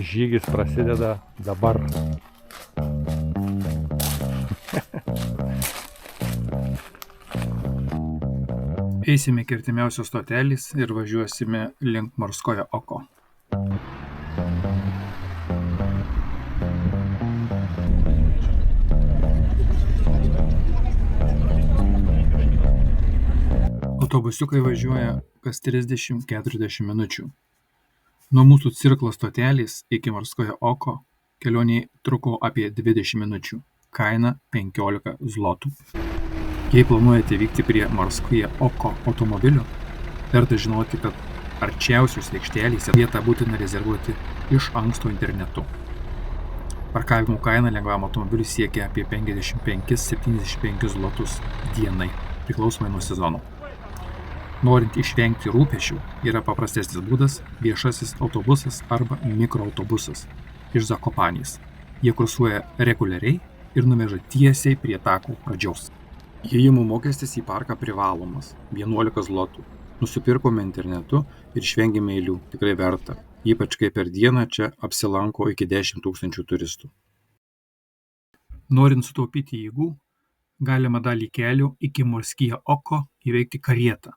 Žygis prasideda dabar. Eisime iki artimiausios stotelės ir važiuosime link Morskojo oko. Autobusiukai važiuoja kas 30-40 minučių. Nuo mūsų cirklo stotelės iki Morskojo oko kelionė truko apie 20 minučių. Kaina 15 zlotų. Jei planuojate vykti prie Morskoje oko automobilio, verta žinoti, kad arčiausios aikštelėse vietą būtina rezervuoti iš anksto internetu. Parkavimo kaina lengvam automobiliui siekia apie 55-75 zlotus dienai, priklausomai nuo sezono. Norint išvengti rūpesčių, yra paprastesnis būdas viešasis autobusas arba mikroautobusas iš Zakopanės. Jie kursuoja reguliariai ir nuveža tiesiai prie tako pradžios. Įėjimo mokestis į parką privalomas – 11 zlotų. Nusipirkome internetu ir išvengėme eilių, tikrai verta. Ypač kai per dieną čia apsilanko iki 10 000 turistų. Norint sutaupyti jėgų, galima dalį kelio iki Morskojo oko įveikti karietą.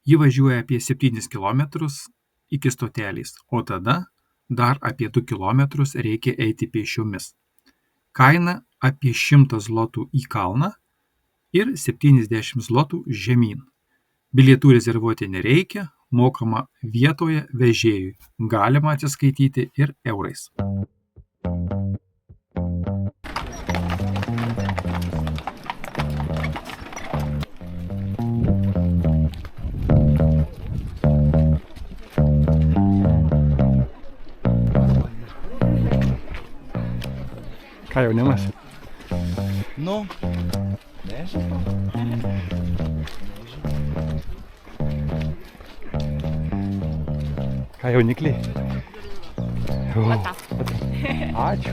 Ji važiuoja apie 7 km iki stotelės, o tada dar apie 2 km reikia eiti pėsčiomis. Kaina apie 100 zlotų į kalną ir 70 zlotų žemyn. Bilietų rezervuoti nereikia, mokama vietoje vežėjui. Galima atsiskaityti ir eurais. Ką jaunimas? Nu, nežinau. Ką jaunikliai? Ačiū.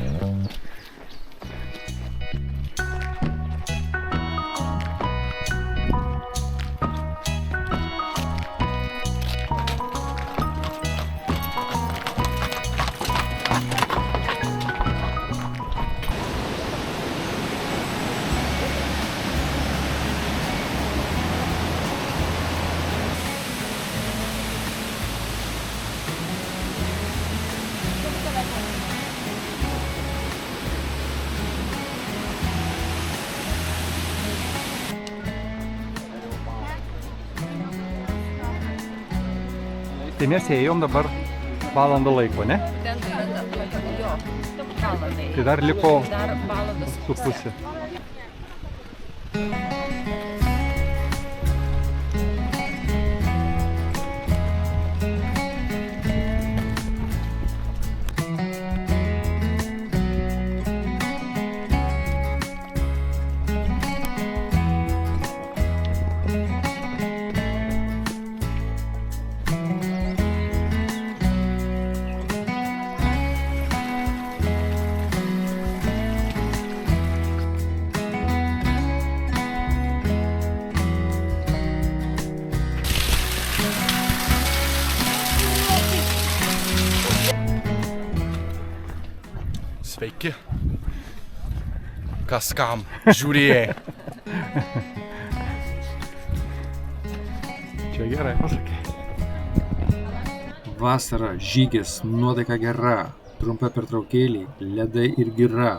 Tai mes ėjom dabar valandą laiko, ne? Tai dar liko su pusė. Sveiki. Kas kam žiūrėjai. Čia gerai pasakė. Vasara, žygis, nuotaika gera, trumpa pertraukėlė, ledai ir gira,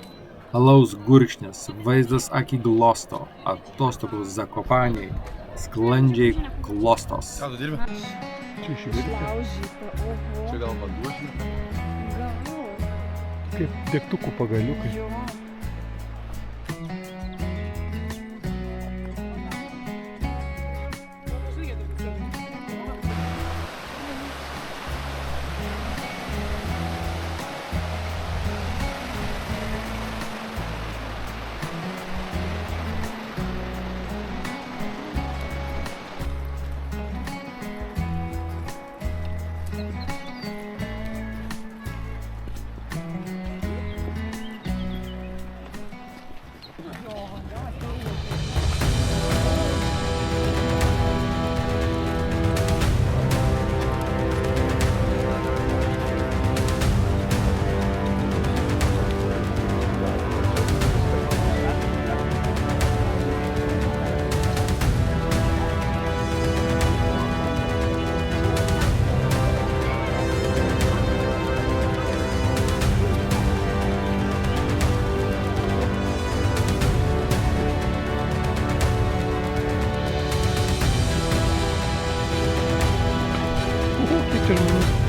alaus gurkšnis, vaizdas akį glosto, atostogos Zakopanėj, sklandžiai klostos. Ką tu dirbi? Čia išvirti. Čia gal vanduo žinai? Kaip degtukų pagaliukai. Kiek čia žmonių?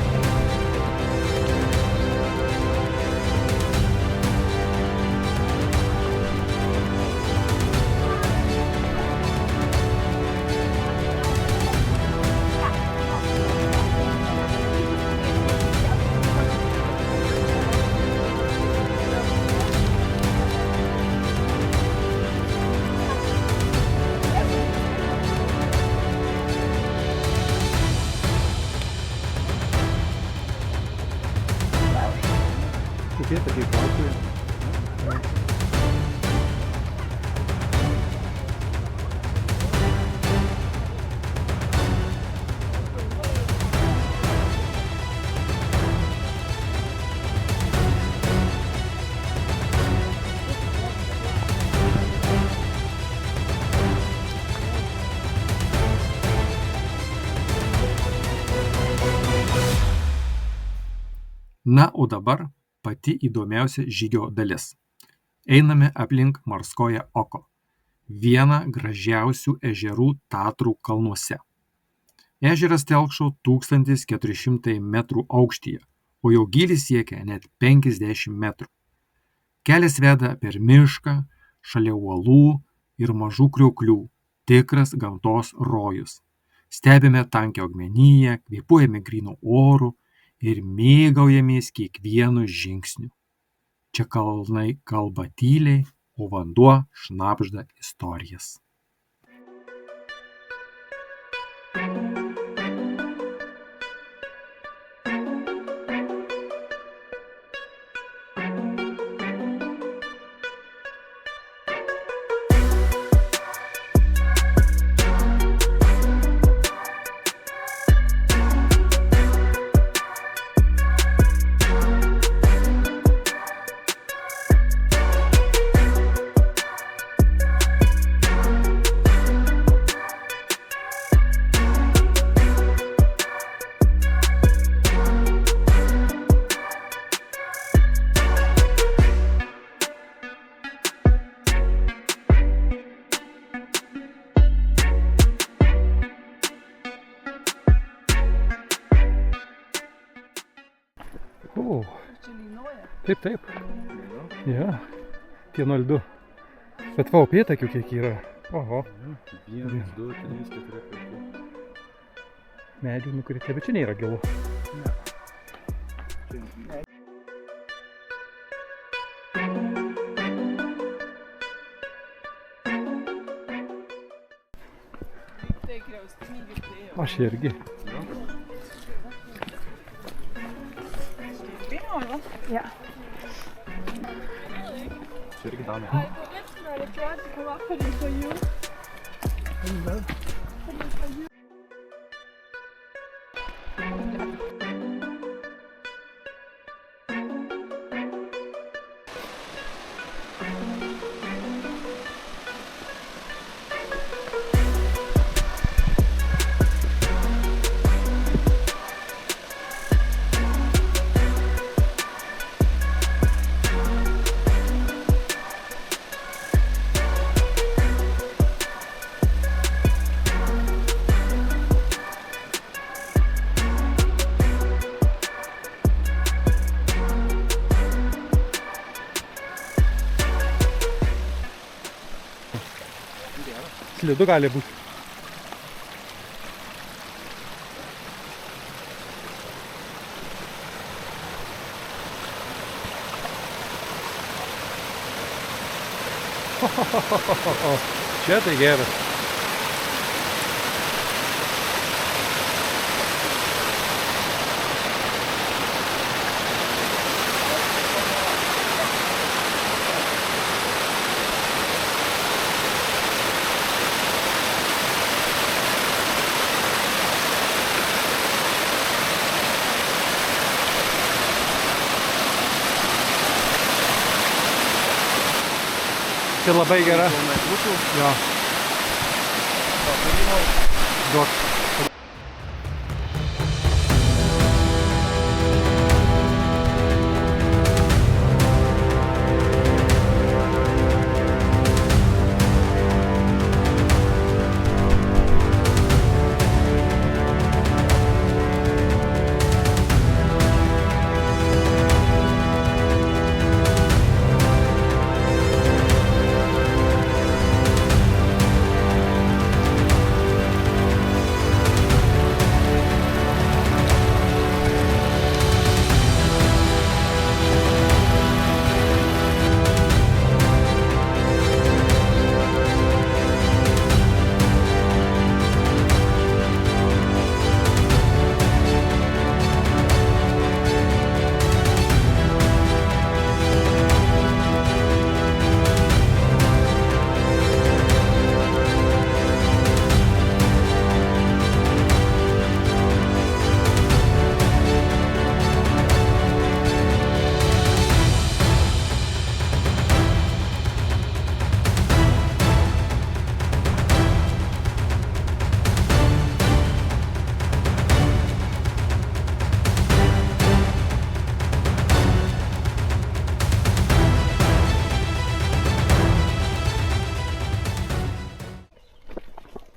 Upėtakiai plaukioja. Na, o dabar pati įdomiausia žygio dalis. Einame aplink Marskoje oko, vieną gražiausių ežerų Tatrų kalnuose. Ežeras telkšo 1400 metrų aukštyje, o jo gylis siekia net 50 metrų. Kelias veda per mišką, šalia uolų ir mažų krioklių, tikras gamtos rojus. Stebime tankią augmeniją, kvėpuojame grynu oru ir mėgaujamės kiekvienu žingsniu. Čia kalnai kalba tyliai, o vanduo šnabžda istorijas. O, taip, taip. Ja, tie 02. Bet va, upėtakių kiek yra. Oho. 1, 2, 3, 4, 5. Medžių nukritę, bet čia nėra gilu. Aš irgi. Ja. Čia irgi Danai. Slidu gali būti. Čia tai geras. Čia labai gera. Jo. Duok.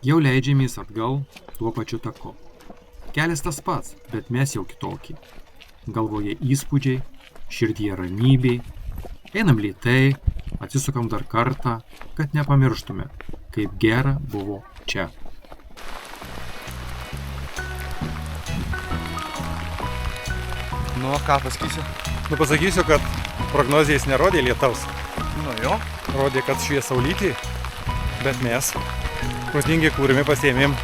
Jau leidžiamės atgal tuo pačiu taku. Kelias tas pats, bet mes jau kitokie. Galvoje įspūdžiai, širdyje ramybė. Einam lėtai, atsisukam dar kartą, kad nepamirštume, kaip gera buvo čia. Nu, ką pasakysi? Pasakysiu, kad prognozijas nerodė lietaus. Nu jo. Rodė, kad švies saulytė, bet mes pusningi kūrimi pasiėmėm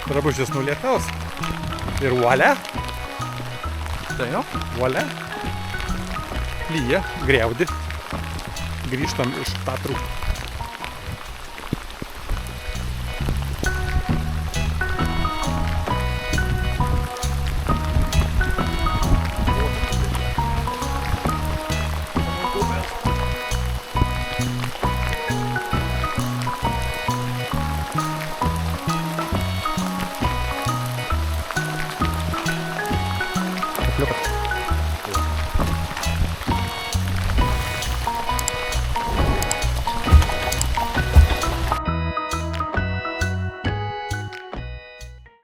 drabužius nuo lietaus. Ir volia, Tai jo. volia, lyja, griaudi. Grįžtam iš Tatrų. Kapliukas.